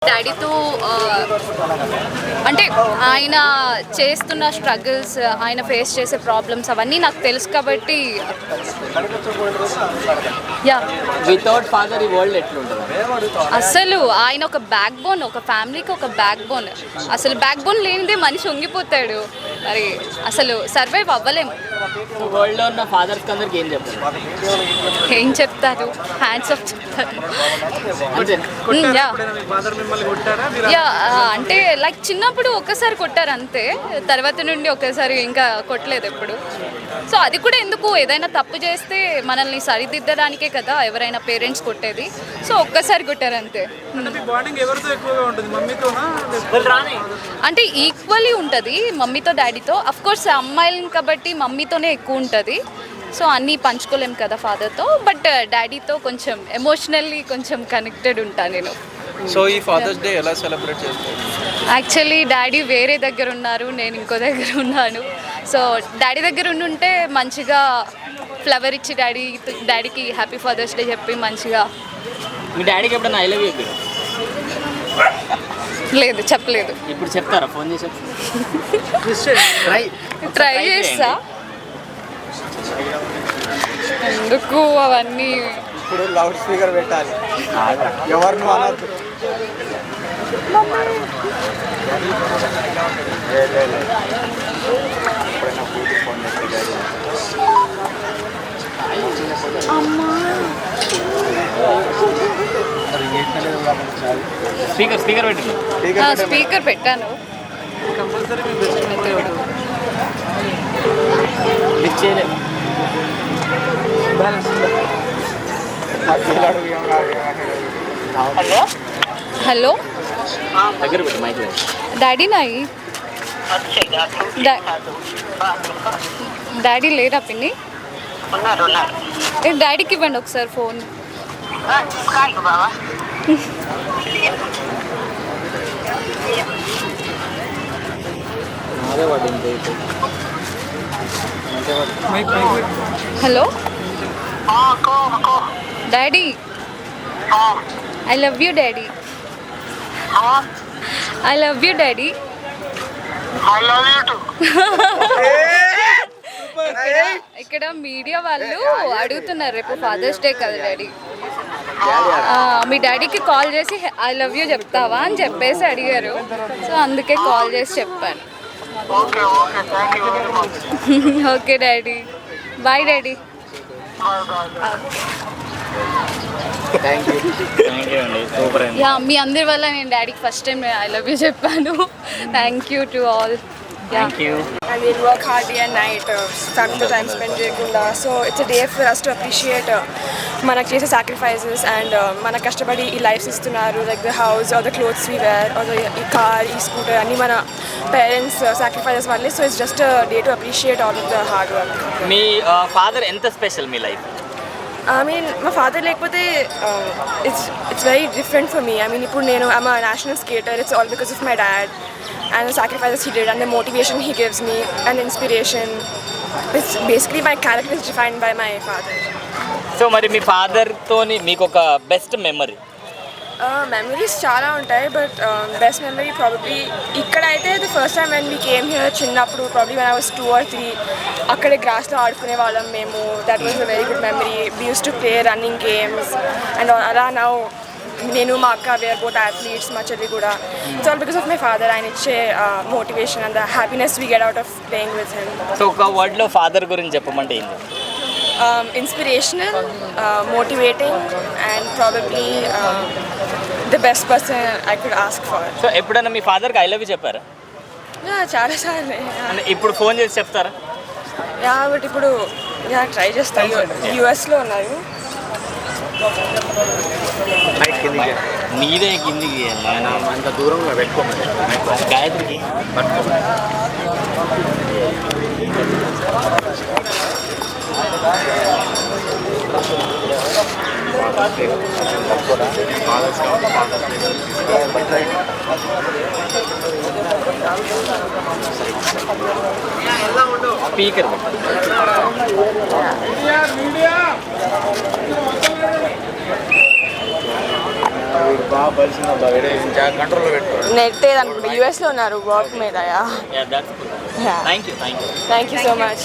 డాడీతో అంటే ఆయన చేస్తున్న స్ట్రగుల్స్, ఆయన ఫేస్ చేసే ప్రాబ్లమ్స్ అవన్నీ నాకు తెలుసు కాబట్టి యా. వితౌట్ ఫాదర్ ఈ వరల్డ్ ఎట్లుంటుంది? అసలు ఆయన ఒక బ్యాక్ బోన్, ఒక ఫ్యామిలీకి ఒక బ్యాక్ బోన్. అసలు బ్యాక్ బోన్ లేనిదే మనిషి వంగిపోతాడు. మరి అసలు సర్వైవ్ అవ్వలేము. వరల్డ్లో ఉన్న ఫాదర్స్ అందరికి ఏం చెప్తారు? ఏం చెప్తారు? హ్యాండ్స్ ఆఫ్ చెప్తారు. యా అంటే లైక్ చిన్నప్పుడు ఒక్కసారి కొట్టారు అంతే, తర్వాత నుండి ఒక్కసారి ఇంకా కొట్టలేదు ఎప్పుడు. సో అది కూడా ఎందుకు, ఏదైనా తప్పు చేస్తే మనల్ని సరిదిద్దడానికే కదా ఎవరైనా పేరెంట్స్ కొట్టేది. సో ఒక్కసారి కొట్టారు అంతే. అంటే ఈక్వల్లీ ఉంటుంది మమ్మీతో డాడీతో. అఫ్ కోర్స్ అమ్మాయిలను కాబట్టి మమ్మీతోనే ఎక్కువ ఉంటుంది. సో అన్నీ పంచుకోలేం కదా ఫాదర్తో, బట్ డాడీతో కొంచెం ఎమోషనల్లీ కొంచెం కనెక్టెడ్ ఉంటాను నేను. సో ఈ ఫాదర్స్ డే ఎలా సెలబ్రేట్ చేస్తారు? యాక్చువల్లీ డాడీ వేరే దగ్గర ఉన్నారు, నేను ఇంకో దగ్గర ఉన్నాను. సో డాడీ దగ్గర ఉండుంటే మంచిగా ఫ్లవర్ ఇచ్చి డాడీకి హ్యాపీ ఫాదర్స్ డే చెప్పి మంచిగా. మీ డాడీకి ఎప్పుడైనా ఐ లవ్ యూ చెప్పారు? లేదు, చెప్పలేదు. ఇప్పుడు చెప్తారా? ఫోన్ చేసి ట్రై చేస్తా. ఎందుకు అవన్నీ? ఇప్పుడు లౌడ్ స్పీకర్ పెట్టాలి, ఎవరిని అనొద్దు. స్పీకర్ పెట్టండి. స్పీకర్ పెట్టాను. లిఫ్ట్ చేయలేదు. హలో, దగ్గర పెట్టు మైక్. డాడీ నాయి డాడీ లేరా పిన్ని? డాడీకి ఇవ్వండి ఒకసారి phone. Hello daddy, I love you daddy. I love you daddy. ఇక్కడ మీడియా వాళ్ళు అడుగుతున్నారు, రేపు ఫాదర్స్ డే కదా డాడీ, మీ డాడీకి కాల్ చేసి ఐ లవ్ యూ చెప్తావా అని చెప్పేసి అడిగారు. సో అందుకే కాల్ చేసి చెప్పాను. Okay daddy, bye daddy. Yeah, మీ అందరి వల్ల నేను డాడీకి first time I love you చెప్పాను. Thank you to all. I mean, work hard day and night, family time spend చేయకుండా. So it's a day for us to appreciate మనకు చేసే sacrifices and మన కష్టపడి ఈ లైఫ్స్ ఇస్తున్నారు. Like the house or the clothes we wear or the ఈ car, ఈ scooter అన్నీ మన పేరెంట్స్ sacrifices వల్లే. So it's just a day to appreciate all of the hard work. మీ ఫాదర్ ఎంత స్పెషల్ మీ లైఫ్? I mean, మా father లేకపోతే it's very different for me. I mean, ఇప్పుడు నేను I'm a national skater. It's all because of my dad and the sacrifices he did and the motivation he gives me and inspiration. It's basically my character is defined by my father. So మరి మీ ఫాదర్తోని మీకు ఒక best memory? Memories చాలా ఉంటాయి, but best memory probably ఇక్కడ అయితే the first time when we came here చిన్నప్పుడు, probably when I was 2 or 3, అక్కడే గ్రాస్లో ఆడుకునే వాళ్ళం మేము. That was a very good memory. We used to play running games and అలా. నౌ నేను మా అక్క వేర్ బోత్ అథ్లీట్స్, మా చెల్లి కూడా. It's all because of my father. ఆయన ఇచ్చే motivation and the happiness we get out of playing with him. So ఒక వర్డ్లో ఫాదర్ గురించి చెప్పమంటే ఏంటి? Inspirational, motivating and probably the best person I could ask for. So ఎప్పుడైనా మీ ఫాదర్కి I love you చెప్పారా? చాలా సార్లు. అంటే ఇప్పుడు ఫోన్ చేసి చెప్తారా? బట్ ఇప్పుడు ట్రై చేస్తాను. యూఎస్లో ఉన్నారు. మీదే కిందికి అంత దూరంగా పెట్టుకోమని గాయత్రికి స్పీకర్ కంట్రోల్లో పెట్టుకోండి. నెట్ అనుకుంటా యూఎస్లో ఉన్నారు వర్క్ మీద. Thank you thank you so much.